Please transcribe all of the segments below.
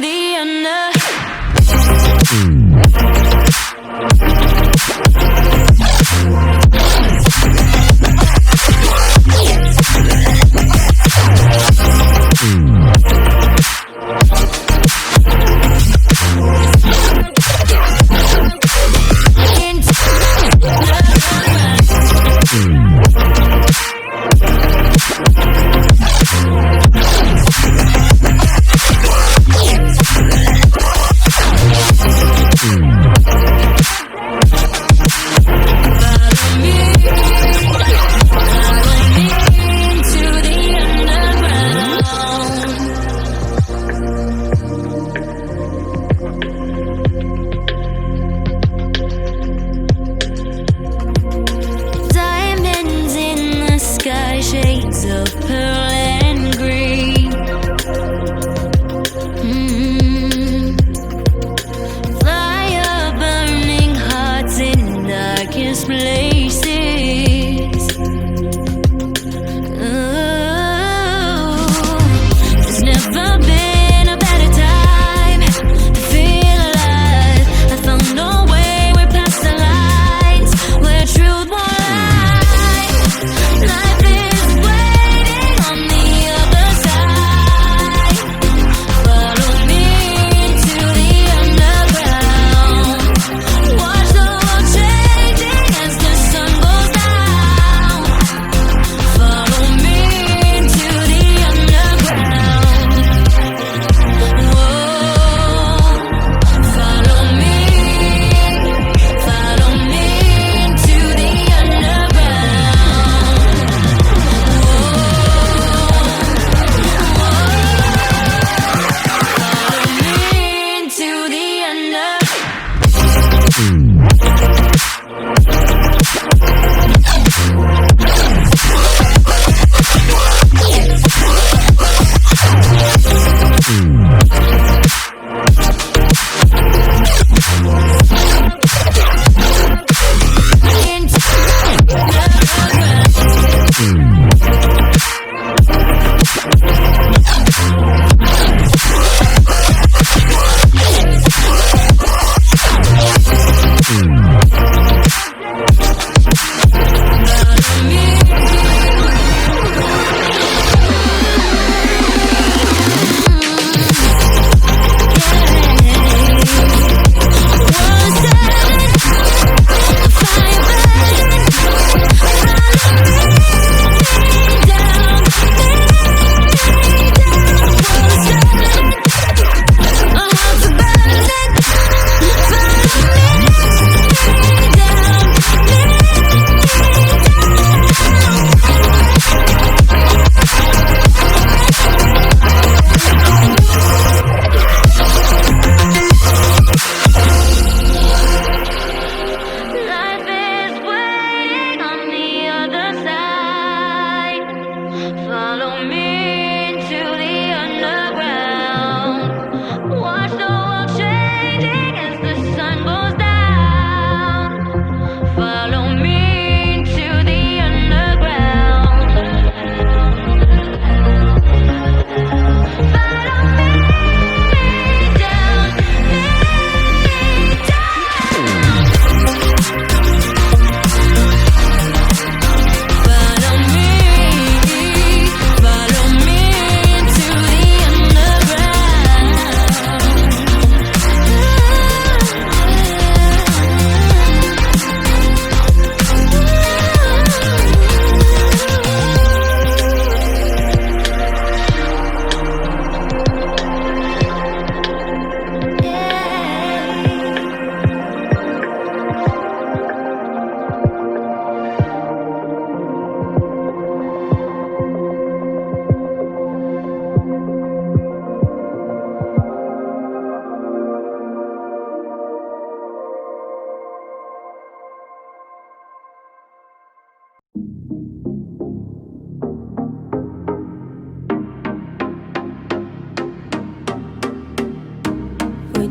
the under.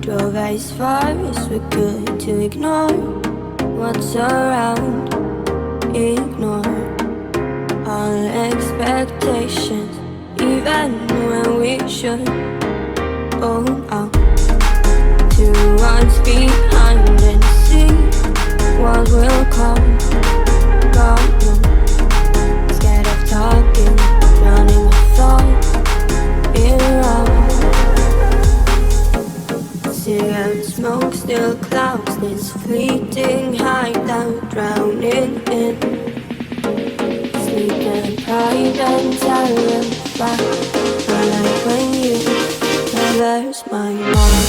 Drove as far as we could to ignore what's around, ignore all expectations, even when we should. oh, out. To what's behind and see what will come. Got no, scared of talking, drowning my thoughts in love. Cigarette smoke still clouds this fleeting high that drowning in sleep and pride and terrified. I like when you traverse my mind.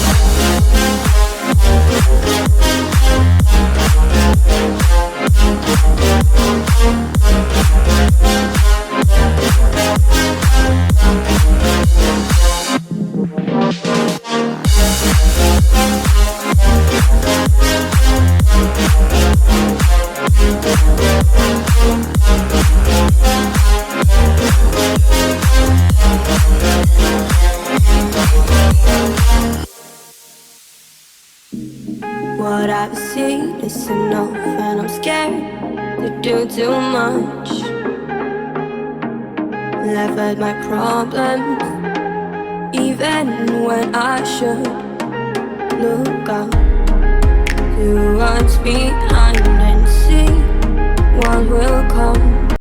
What I've seen is enough, and I'm scared to do too much. Laugh at my problems, even when I should look up to what's behind and see what will come.